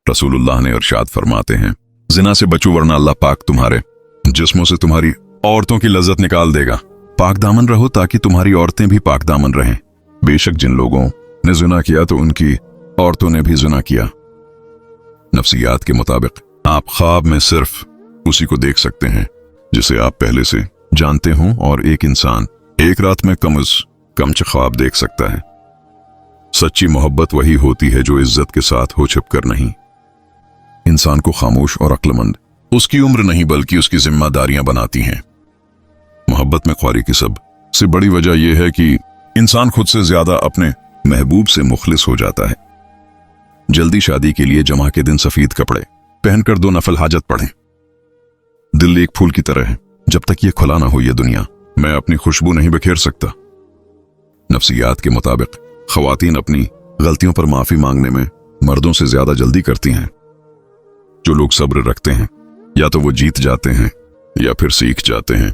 रसूलुल्लाह ने इरशाद फरमाते हैं, जिना से बचो वरना अल्लाह पाक तुम्हारे जिस्मों से तुम्हारी औरतों की लज्जत निकाल देगा। पाक दामन रहो ताकि तुम्हारी औरतें भी पाक दामन रहें। बेशक जिन लोगों ने जिना किया तो उनकी औरतों ने भी जिना किया। नफ्सियात के मुताबिक आप ख्वाब में सिर्फ उसी को देख सकते हैं जिसे आप पहले से जानते हों, और एक इंसान एक रात में कम से कम ख्वाब देख सकता है। सच्ची मोहब्बत वही होती है जो इज्जत के साथ हो छिपकर नहीं। इंसान को खामोश और अक्लमंद उसकी उम्र नहीं बल्कि उसकी जिम्मेदारियां बनाती हैं। मोहब्बत में ख्वारी की सबसे बड़ी वजह यह है कि इंसान खुद से ज्यादा अपने महबूब से मुखलिस हो जाता है। जल्दी शादी के लिए जमा के दिन सफेद कपड़े पहनकर 2 नफल हाजत पढ़ें। दिल एक फूल की तरह है, जब तक ये खुला ना हो ये दुनिया मैं अपनी खुशबू नहीं बिखेर सकता। नफ्सियात के मुताबिक खवातीन अपनी गलतियों पर माफी मांगने में मर्दों से ज्यादा जल्दी करती हैं। जो लोग सब्र रखते हैं या तो वो जीत जाते हैं या फिर सीख जाते हैं।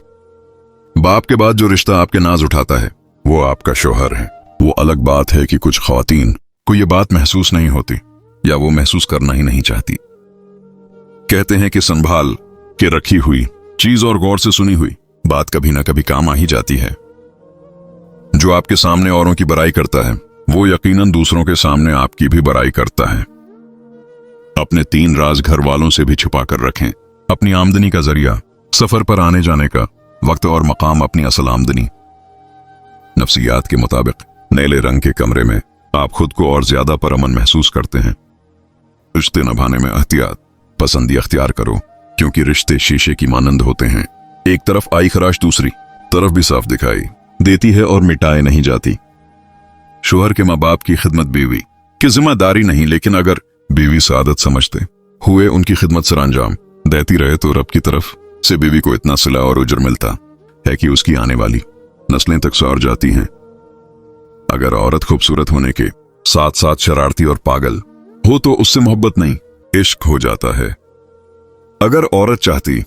बाप के बाद जो रिश्ता आपके नाज उठाता है वो आपका शौहर है। वो अलग बात है कि कुछ खवातीन को ये बात महसूस नहीं होती या वो महसूस करना ही नहीं चाहती। कहते हैं कि संभाल के रखी हुई चीज और गौर से सुनी हुई बात कभी ना कभी काम आ ही जाती है। जो आपके सामने औरों की बड़ाई करता है वो यकीनन दूसरों के सामने आपकी भी बड़ाई करता है। अपने 3 राज घर वालों से भी छुपा कर रखें। अपनी आमदनी का जरिया, सफर पर आने जाने का वक्त और मकाम अपनी असल आमदनी। नफ्सियात के मुताबिक नीले रंग के कमरे में आप खुद को और ज्यादा परअमन महसूस करते हैं। रिश्ते निभाने में एहतियात पसंदी अख्तियार करो, क्योंकि रिश्ते शीशे की मानंद होते हैं। एक तरफ आई खराश दूसरी तरफ भी साफ दिखाई देती है और मिटाए नहीं जाती। शोहर के माँ बाप की खिदमत बीवी की जिम्मेदारी नहीं, लेकिन अगर बीवी सादत समझते हुए उनकी खिदमत सर अंजाम देती रहे तो रब की तरफ से बीवी को इतना सिला और उजर मिलता है कि उसकी आने वाली नस्लें तक सौर जाती हैं। अगर औरत खूबसूरत होने के साथ साथ शरारती और पागल हो तो उससे मोहब्बत नहीं इश्क हो जाता है। अगर औरत चाहती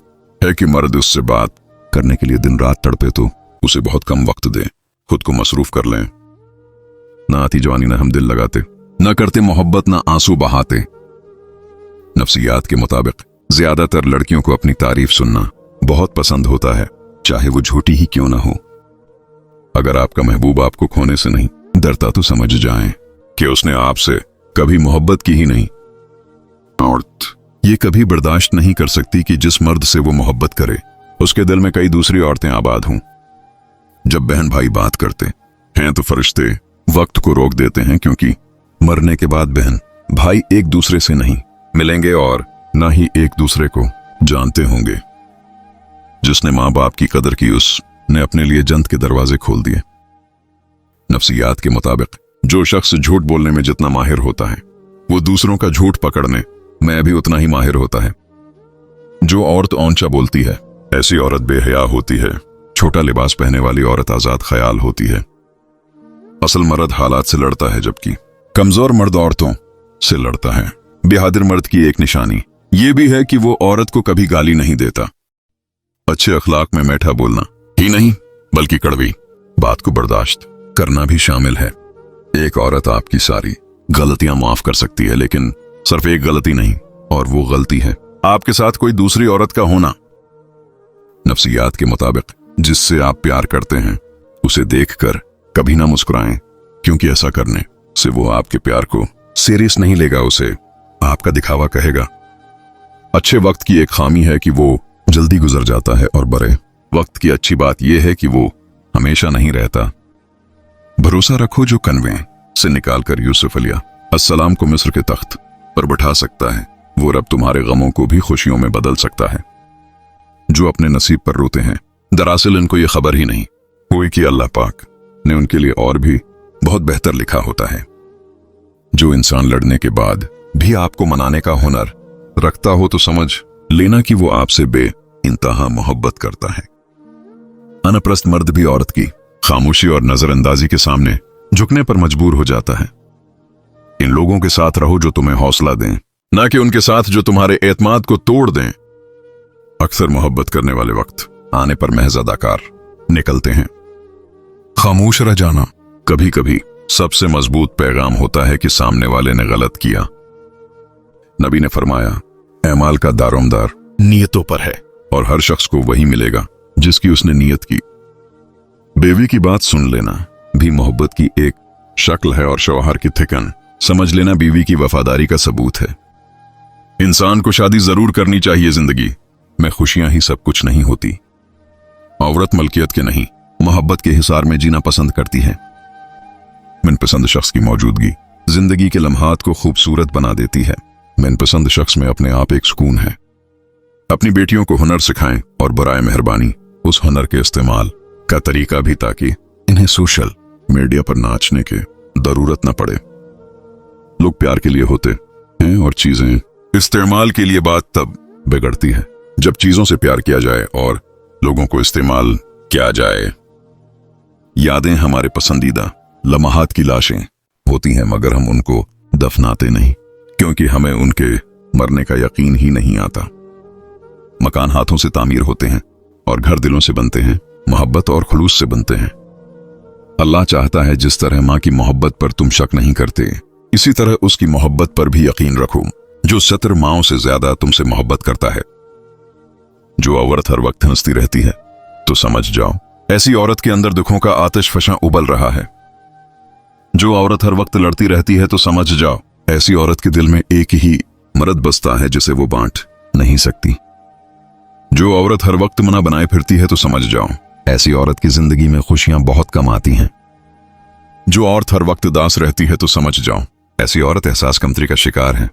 है कि मर्द उससे बात करने के लिए दिन रात तड़पे तो उसे बहुत कम वक्त दे, खुद को मसरूफ कर लें। ना आती जवानी ना हम दिल लगाते, न करते मोहब्बत ना आंसू बहाते। नफ्सियात के मुताबिक ज्यादातर लड़कियों को अपनी तारीफ सुनना बहुत पसंद होता है, चाहे वो झूठी ही क्यों ना हो। अगर आपका महबूब आपको खोने से नहीं डरता तो समझ जाएं कि उसने आपसे कभी मोहब्बत की ही नहीं। औरत ये कभी बर्दाश्त नहीं कर सकती कि जिस मर्द से वो मोहब्बत करे उसके दिल में कई दूसरी औरतें आबाद हों। जब बहन भाई बात करते हैं तो फरिश्ते वक्त को रोक देते हैं, क्योंकि मरने के बाद बहन भाई एक दूसरे से नहीं मिलेंगे और ना ही एक दूसरे को जानते होंगे। जिसने माँ बाप की कदर की उसने अपने लिए जन्नत के दरवाजे खोल दिए। नफ्सियात के मुताबिक जो शख्स झूठ बोलने में जितना माहिर होता है वो दूसरों का झूठ पकड़ने में भी उतना ही माहिर होता है। जो औरत औंचा बोलती है ऐसी औरत बेहया होती है। छोटा लिबास पहने वाली औरत आजाद ख्याल होती है। असल मर्द हालात से लड़ता है, जबकि कमजोर मर्द औरतों से लड़ता है। बहादुर मर्द की एक निशानी ये भी है कि वो औरत को कभी गाली नहीं देता। अच्छे अखलाक में मीठा बोलना ही नहीं बल्कि कड़वी बात को बर्दाश्त करना भी शामिल है। एक औरत आपकी सारी गलतियां माफ कर सकती है, लेकिन सिर्फ एक गलती नहीं, और वो गलती है आपके साथ कोई दूसरी औरत का होना। नफ्सियात के मुताबिक जिससे आप प्यार करते हैं उसे देखकर कभी ना मुस्कुराएं, क्योंकि ऐसा करने से वो आपके प्यार को सीरियस नहीं लेगा, उसे आपका दिखावा कहेगा। अच्छे वक्त की एक खामी है कि वो जल्दी गुजर जाता है, और बुरे वक्त की अच्छी बात यह है कि वो हमेशा नहीं रहता। भरोसा रखो जो कन्वे से निकालकर यूसुफ अलैहिस्सलाम को मिस्र के तख्त पर बैठा सकता है, वो रब तुम्हारे गमों को भी खुशियों में बदल सकता है। जो अपने नसीब पर रोते हैं दरअसल इनको ये खबर ही नहीं हुई कि अल्लाह पाक ने उनके लिए और भी बहुत बेहतर लिखा होता है। जो इंसान लड़ने के बाद भी आपको मनाने का हुनर रखता हो तो समझ लेना कि वो आपसे बे इंतहा मोहब्बत करता है। अनप्रस्त मर्द भी औरत की खामोशी और नजरअंदाजी के सामने झुकने पर मजबूर हो जाता है। इन लोगों के साथ रहो जो तुम्हें हौसला दें, ना कि उनके साथ जो तुम्हारे एतमाद को तोड़ दें। अक्सर मोहब्बत करने वाले वक्त आने पर महज अदाकार निकलते हैं। खामोश रह जाना कभी कभी सबसे मजबूत पैगाम होता है कि सामने वाले ने गलत किया। नबी ने फरमाया, ऐमाल का दारोमदार नीयतों पर है और हर शख्स को वही मिलेगा जिसकी उसने नीयत की। बेवी की बात सुन लेना भी मोहब्बत की एक शक्ल है और शौहर की थिकन समझ लेना बीवी की वफादारी का सबूत है। इंसान को शादी जरूर करनी चाहिए, जिंदगी में खुशियां ही सब कुछ नहीं होती। औरत मलकियत के नहीं, मोहब्बत के हिसार में जीना पसंद करती है। मनपसंद शख्स की मौजूदगी जिंदगी के लम्हात को खूबसूरत बना देती है। मनपसंद शख्स में अपने आप एक सुकून है। अपनी बेटियों को हुनर सिखाएं और बराए मेहरबानी उस हुनर के इस्तेमाल का तरीका भी, ताकि इन्हें सोशल मीडिया पर नाचने के जरूरत न पड़े। लोग प्यार के लिए होते हैं और चीजें इस्तेमाल के लिए। बात तब बिगड़ती है जब चीजों से प्यार किया जाए और लोगों को इस्तेमाल किया जाए। यादें हमारे पसंदीदा लम्हात की लाशें होती हैं, मगर हम उनको दफनाते नहीं, क्योंकि हमें उनके मरने का यकीन ही नहीं आता। मकान हाथों से तामीर होते हैं और घर दिलों से बनते हैं, मोहब्बत और खुलूस से बनते हैं। अल्लाह चाहता है जिस तरह माँ की मोहब्बत पर तुम शक नहीं करते, इसी तरह उसकी मोहब्बत पर भी यकीन रखो, जो 70 माओं से ज्यादा तुमसे मोहब्बत करता है। जो औरत हर वक्त हंसती रहती है तो समझ जाओ ऐसी औरत के अंदर दुखों का आतिश फशां उबल रहा है। जो औरत हर वक्त लड़ती रहती है तो समझ जाओ ऐसी औरत के दिल में एक ही मर्द बसता है जिसे वो बांट नहीं सकती। जो औरत हर वक्त मना बनाए फिरती है तो समझ जाओ ऐसी औरत की जिंदगी में खुशियां बहुत कम आती हैं। जो औरत हर वक्त उदास रहती है तो समझ जाओ ऐसी औरत एहसास कमतरी का शिकार है।